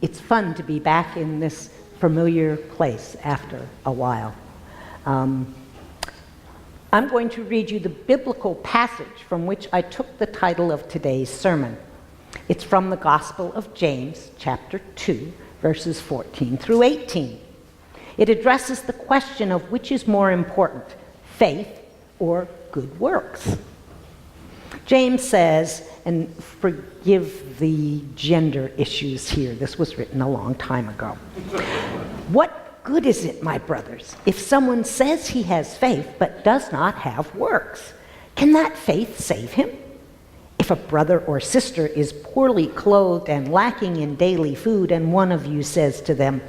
It's fun to be back in this familiar place after a while. I'm going to read you the biblical passage from which I took the title of today's sermon. It's from the Gospel of James, chapter 2, verses 14 through 18. It addresses the question of which is more important, faith or good works. James says, and forgive the gender issues here, this was written a long time ago. What good is it, my brothers, if someone says he has faith but does not have works? Can that faith save him? If a brother or sister is poorly clothed and lacking in daily food, and one of you says to them,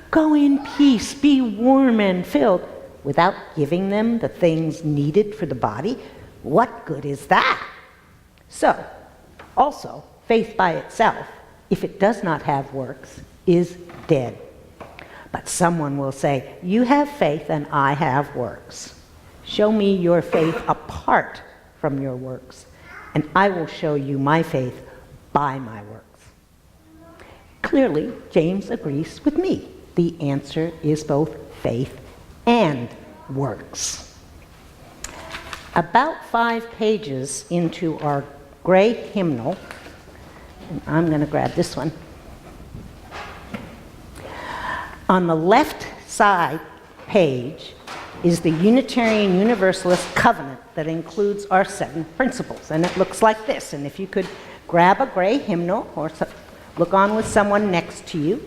"Go in peace, be warm and filled," without giving them the things needed for the body, what good is that? So, also, faith by itself, if it does not have works, is dead. But someone will say, "You have faith and I have works. Show me your faith apart from your works, and I will show you my faith by my works." Clearly, James agrees with me. The answer is both faith and works. About 5 pages into our gray hymnal, and I'm going to grab this one. On the left side page is the Unitarian Universalist covenant that includes our 7 principles, and it looks like this. And if you could grab a gray hymnal or look on with someone next to you.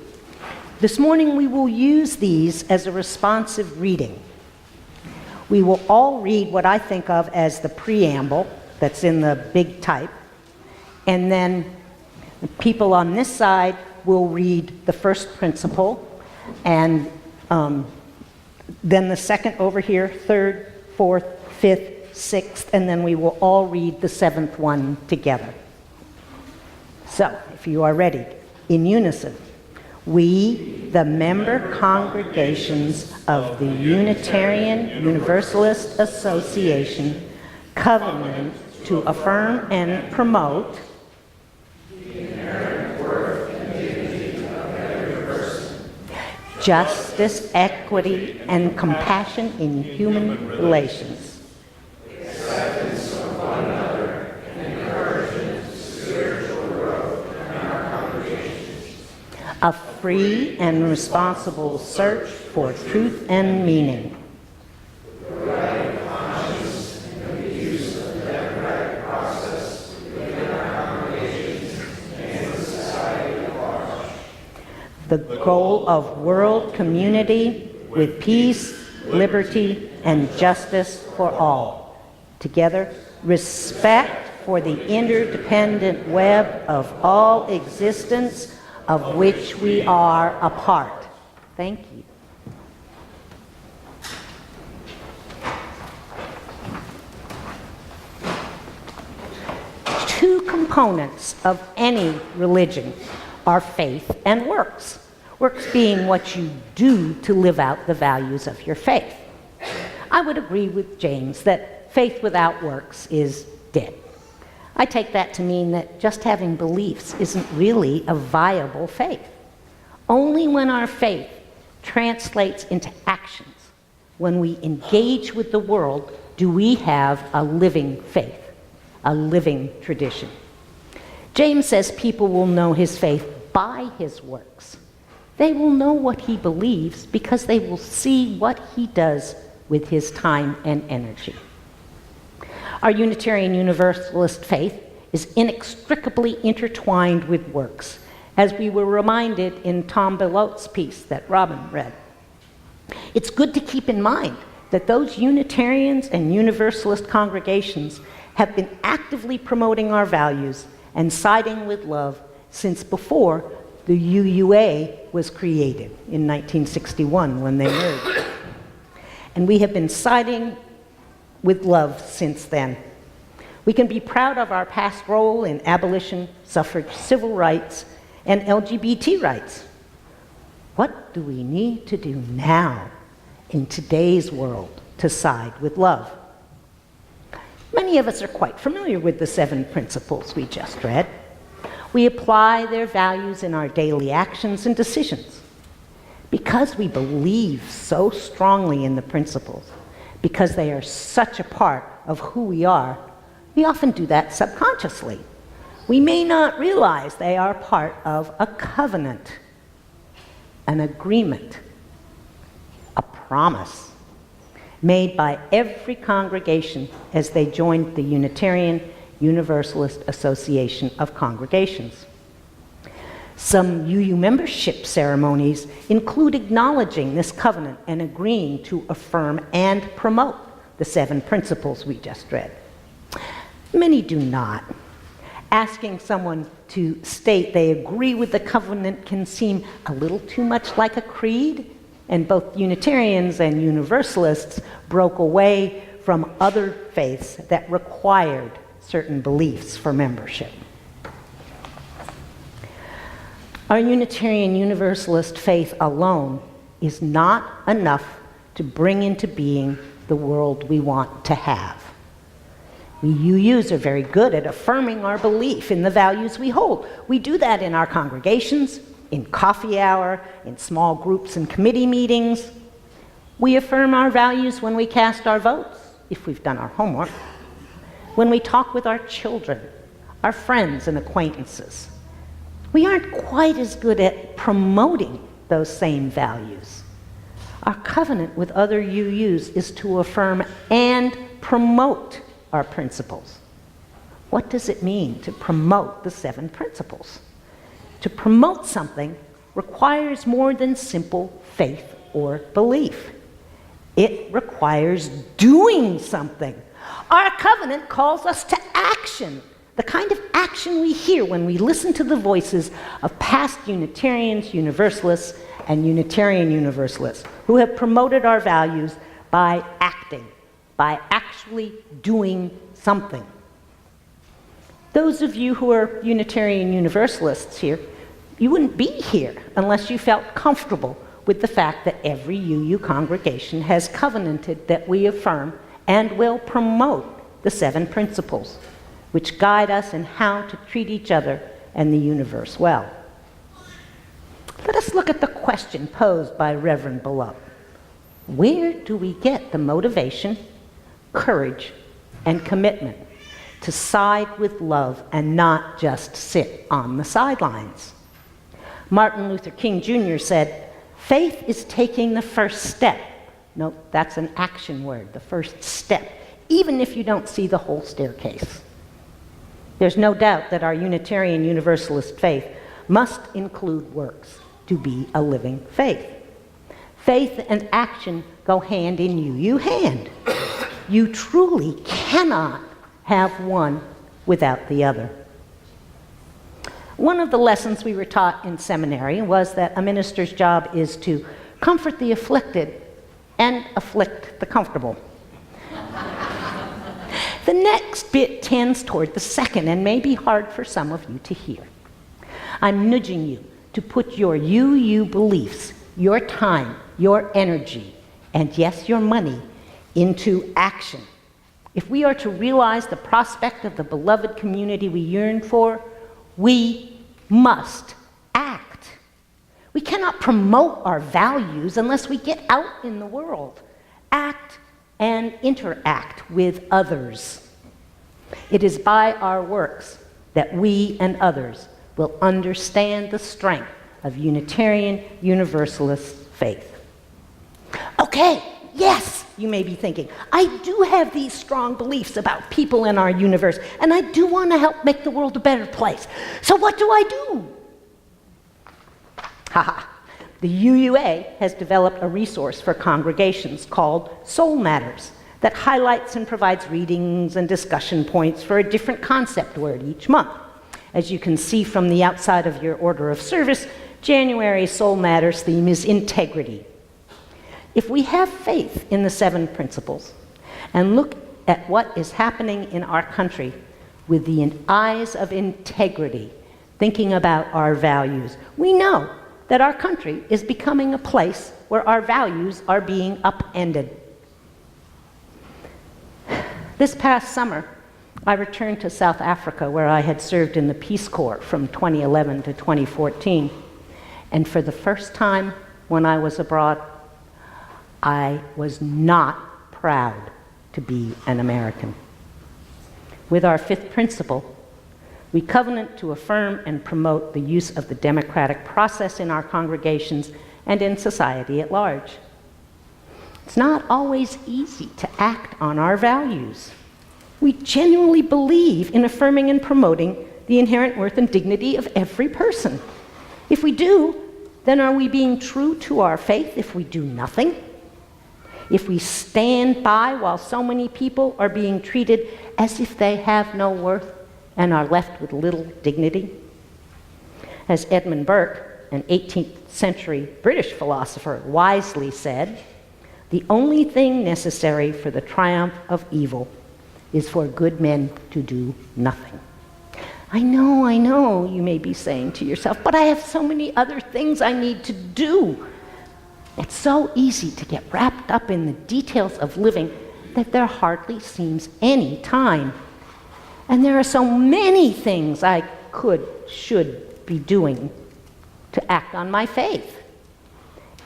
This morning we will use these as a responsive reading. We will all read what I think of as the preamble that's in the big type, and then the people on this side will read the first principle, and then the second over here, third, fourth, fifth, sixth, and then we will all read the 7th one together. So, if you are ready, in unison. We, the member congregations of the Unitarian Universalist Association, covenant to affirm and promote the inherent worth and dignity of every person, justice, equity, and compassion in human relations, acceptance of one another, and encouragement to spiritual growth in our congregations, a free and responsible search for truth and meaning, the right conscience and the use of the democratic process within our congregations and the society at large, the goal of world community with peace, liberty, and justice for all. Together, respect for the interdependent web of all existence of which we are a part. Thank you. Two components of any religion are faith and works. Works being what you do to live out the values of your faith. I would agree with James that faith without works is dead. I take that to mean that just having beliefs isn't really a viable faith. Only when our faith translates into actions, when we engage with the world, do we have a living faith, a living tradition. James says people will know his faith by his works. They will know what he believes because they will see what he does with his time and energy. Our Unitarian Universalist faith is inextricably intertwined with works, as we were reminded in Tom Belot's piece that Robin read. It's good to keep in mind that those Unitarians and Universalist congregations have been actively promoting our values and siding with love since before the UUA was created in 1961 when they merged. And we have been siding with love since then. We can be proud of our past role in abolition, suffrage, civil rights, and LGBT rights. What do we need to do now in today's world to side with love? Many of us are quite familiar with the 7 principles we just read. We apply their values in our daily actions and decisions. Because we believe so strongly in the principles, because they are such a part of who we often do that subconsciously. We may not realize they are part of a covenant, an agreement, a promise made by every congregation as they joined the Unitarian Universalist Association of Congregations. Some UU membership ceremonies include acknowledging this covenant and agreeing to affirm and promote the 7 principles we just read. Many do not. Asking someone to state they agree with the covenant can seem a little too much like a creed, and both Unitarians and Universalists broke away from other faiths that required certain beliefs for membership. Our Unitarian Universalist faith alone is not enough to bring into being the world we want to have. We UUs are very good at affirming our belief in the values we hold. We do that in our congregations, in coffee hour, in small groups and committee meetings. We affirm our values when we cast our votes, if we've done our homework, when we talk with our children, our friends and acquaintances. We aren't quite as good at promoting those same values. Our covenant with other UUs is to affirm and promote our principles. What does it mean to promote the 7 principles? To promote something requires more than simple faith or belief. It requires doing something. Our covenant calls us to action, the kind of action we hear when we listen to the voices of past Unitarians, Universalists, and Unitarian Universalists who have promoted our values by acting, by actually doing something. Those of you who are Unitarian Universalists here, you wouldn't be here unless you felt comfortable with the fact that every UU congregation has covenanted that we affirm and will promote the 7 principles, which guide us in how to treat each other and the universe well. Let us look at the question posed by Reverend Beloved. Where do we get the motivation, courage, and commitment to side with love and not just sit on the sidelines? Martin Luther King Jr. said, "Faith is taking the first step." Note, that's an action word, the first step, even if you don't see the whole staircase. There's no doubt that our Unitarian Universalist faith must include works to be a living faith. Faith and action go hand in UU hand. You truly cannot have one without the other. One of the lessons we were taught in seminary was that a minister's job is to comfort the afflicted and afflict the comfortable. The next bit tends toward the second and may be hard for some of you to hear. I'm nudging you to put your UU beliefs, your time, your energy, and yes, your money into action. If we are to realize the prospect of the beloved community we yearn for, we must act. We cannot promote our values unless we get out in the world, act and interact with others. It is by our works that we and others will understand the strength of Unitarian Universalist faith. Okay, yes, you may be thinking, I do have these strong beliefs about people in our universe, and I do want to help make the world a better place. So what do I do? Haha. The UUA has developed a resource for congregations called Soul Matters that highlights and provides readings and discussion points for a different concept word each month. As you can see from the outside of your order of service, January Soul Matters theme is integrity. If we have faith in the 7 principles and look at what is happening in our country with the eyes of integrity, thinking about our values, we know that our country is becoming a place where our values are being upended. This past summer, I returned to South Africa, where I had served in the Peace Corps from 2011 to 2014. And for the first time when I was abroad, I was not proud to be an American. With our fifth principle, we covenant to affirm and promote the use of the democratic process in our congregations and in society at large. It's not always easy to act on our values. We genuinely believe in affirming and promoting the inherent worth and dignity of every person. If we do, then are we being true to our faith if we do nothing? If we stand by while so many people are being treated as if they have no worth and are left with little dignity? As Edmund Burke, an 18th century British philosopher, wisely said, "The only thing necessary for the triumph of evil is for good men to do nothing." I know, you may be saying to yourself, but I have so many other things I need to do. It's so easy to get wrapped up in the details of living that there hardly seems any time. And there are so many things I should be doing to act on my faith.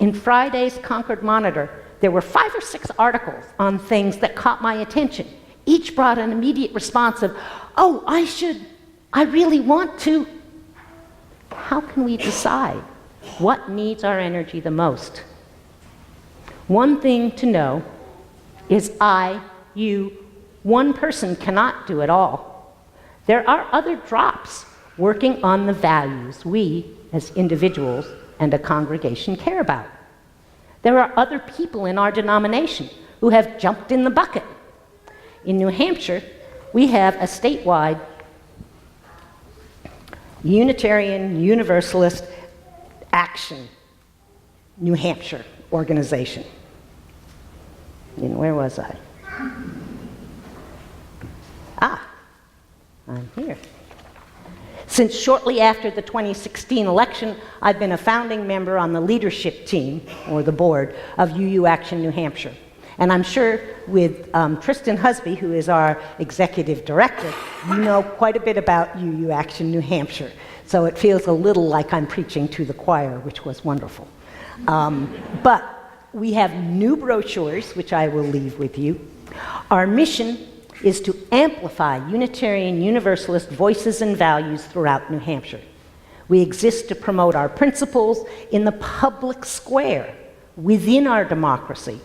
In Friday's Concord Monitor, there were 5 or 6 articles on things that caught my attention. Each brought an immediate response of, "Oh, I really want to." How can we decide what needs our energy the most? One thing to know is one person cannot do it all. There are other drops working on the values we, as individuals and a congregation, care about. There are other people in our denomination who have jumped in the bucket. In New Hampshire, we have a statewide Unitarian Universalist Action New Hampshire organization. Where was I? I'm here. Since shortly after the 2016 election, I've been a founding member on the leadership team, or the board, of UU Action New Hampshire. And I'm sure with Tristan Husby, who is our executive director, you know quite a bit about UU Action New Hampshire. So it feels a little like I'm preaching to the choir, which was wonderful. But we have new brochures, which I will leave with you. Our mission is to amplify Unitarian Universalist voices and values throughout New Hampshire. We exist to promote our principles in the public square, within our democracy.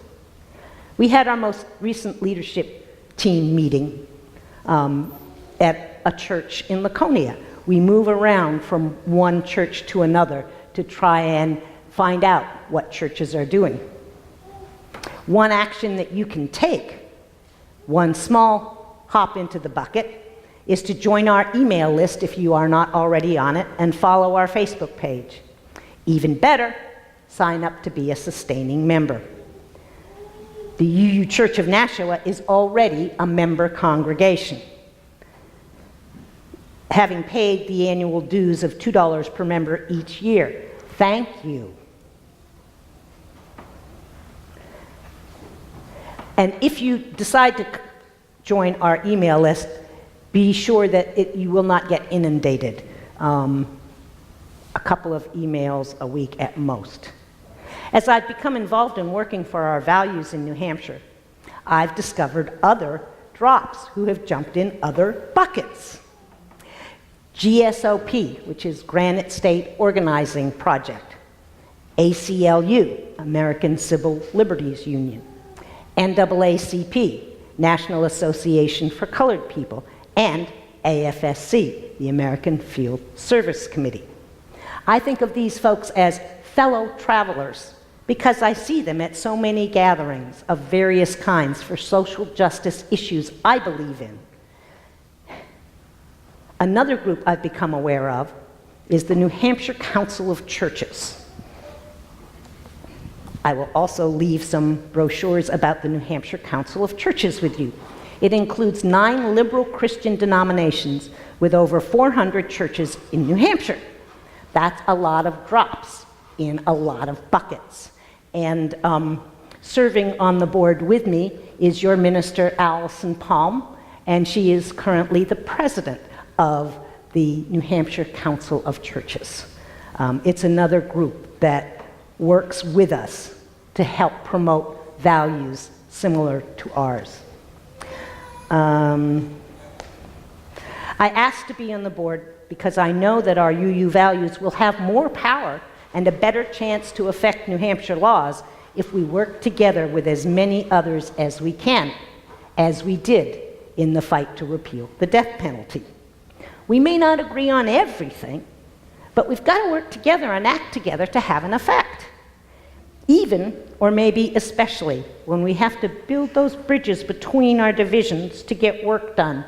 We had our most recent leadership team meeting at a church in Laconia. We move around from one church to another to try and find out what churches are doing. One action that you can take, one small hop into the bucket, is to join our email list if you are not already on it, and follow our Facebook page. Even better, sign up to be a sustaining member. The UU Church of Nashua is already a member congregation, having paid the annual dues of $2 per member each year. Thank you. And if you decide to join our email list, be sure that you will not get inundated. A couple of emails a week at most. As I've become involved in working for our values in New Hampshire, I've discovered other drops who have jumped in other buckets. GSOP, which is Granite State Organizing Project. ACLU, American Civil Liberties Union. NAACP, National Association for Colored People, and AFSC, the American Field Service Committee. I think of these folks as fellow travelers because I see them at so many gatherings of various kinds for social justice issues I believe in. Another group I've become aware of is the New Hampshire Council of Churches. I will also leave some brochures about the New Hampshire Council of Churches with you. It includes 9 liberal Christian denominations with over 400 churches in New Hampshire. That's a lot of drops in a lot of buckets. And serving on the board with me is your minister, Allison Palm, and she is currently the president of the New Hampshire Council of Churches. It's another group that works with us to help promote values similar to ours. I asked to be on the board because I know that our UU values will have more power and a better chance to affect New Hampshire laws if we work together with as many others as we can, as we did in the fight to repeal the death penalty. We may not agree on everything, but we've got to work together and act together to have an effect. Even, or maybe especially, when we have to build those bridges between our divisions to get work done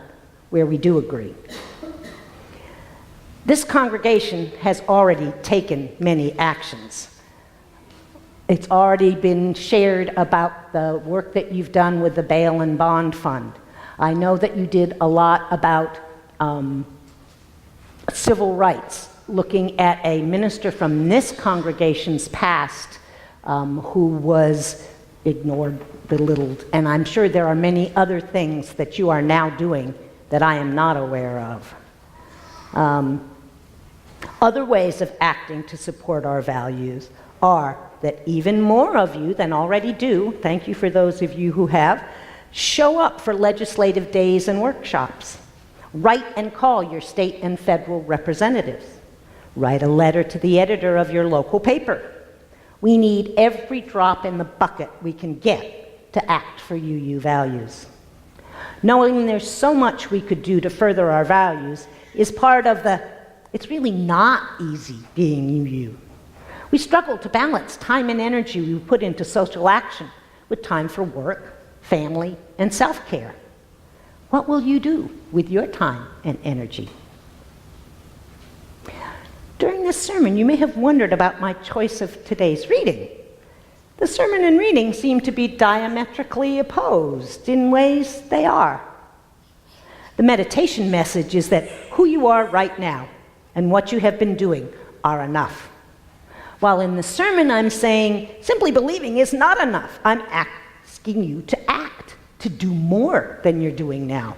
where we do agree. This congregation has already taken many actions. It's already been shared about the work that you've done with the Bail and Bond Fund. I know that you did a lot about civil rights, looking at a minister from this congregation's past who was ignored, belittled, and I'm sure there are many other things that you are now doing that I am not aware of. Other ways of acting to support our values are that even more of you than already do, thank you for those of you who have, show up for legislative days and workshops. Write and call your state and federal representatives. Write a letter to the editor of your local paper. We need every drop in the bucket we can get to act for UU values. Knowing there's so much we could do to further our values is part of it's really not easy being UU. We struggle to balance time and energy we put into social action with time for work, family, and self-care. What will you do with your time and energy? During this sermon, you may have wondered about my choice of today's reading. The sermon and reading seem to be diametrically opposed in ways they are. The meditation message is that who you are right now and what you have been doing are enough. While in the sermon I'm saying simply believing is not enough. I'm asking you to act, to do more than you're doing now.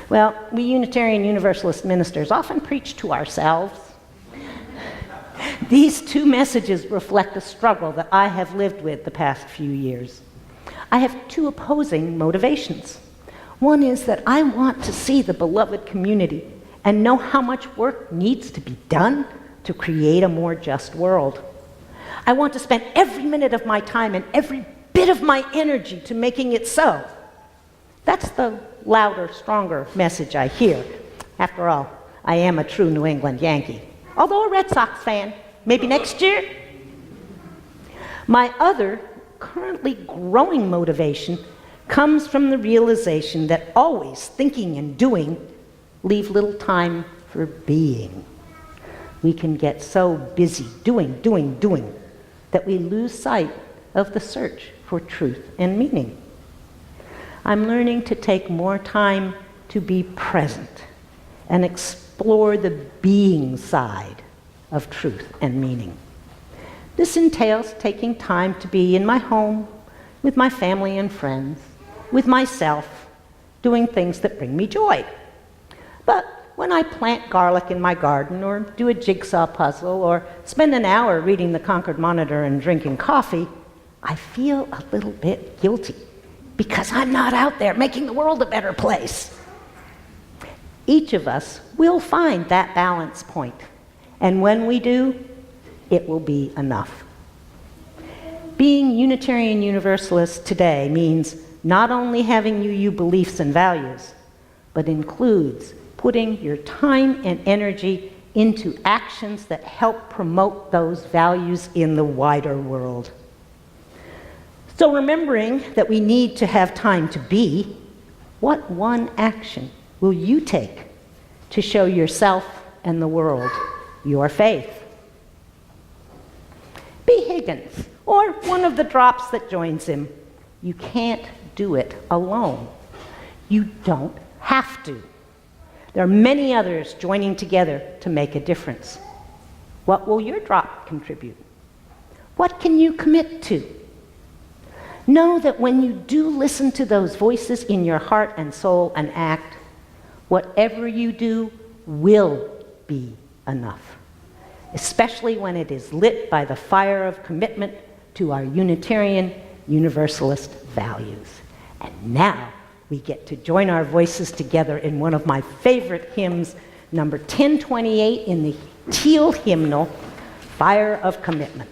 Well, we Unitarian Universalist ministers often preach to ourselves. These two messages reflect a struggle that I have lived with the past few years. I have two opposing motivations. One is that I want to see the beloved community and know how much work needs to be done to create a more just world. I want to spend every minute of my time and every bit of my energy to making it so. That's the louder, stronger message I hear. After all, I am a true New England Yankee, although a Red Sox fan. Maybe next year. My other, currently growing motivation comes from the realization that always thinking and doing leave little time for being. We can get so busy doing, that we lose sight of the search for truth and meaning. I'm learning to take more time to be present and explore the being side of truth and meaning. This entails taking time to be in my home, with my family and friends, with myself, doing things that bring me joy. But when I plant garlic in my garden, or do a jigsaw puzzle, or spend an hour reading the Concord Monitor and drinking coffee, I feel a little bit guilty because I'm not out there making the world a better place. Each of us will find that balance point. And when we do, it will be enough. Being Unitarian Universalist today means not only having UU beliefs and values, but includes putting your time and energy into actions that help promote those values in the wider world. So remembering that we need to have time to be, what one action will you take to show yourself and the world your faith? Be Higgins, or one of the drops that joins him. You can't do it alone. You don't have to. There are many others joining together to make a difference. What will your drop contribute? What can you commit to? Know that when you do listen to those voices in your heart and soul and act, whatever you do will be enough, especially when it is lit by the fire of commitment to our Unitarian Universalist values. And now we get to join our voices together in one of my favorite hymns, number 1028 in the Teal hymnal, Fire of Commitment.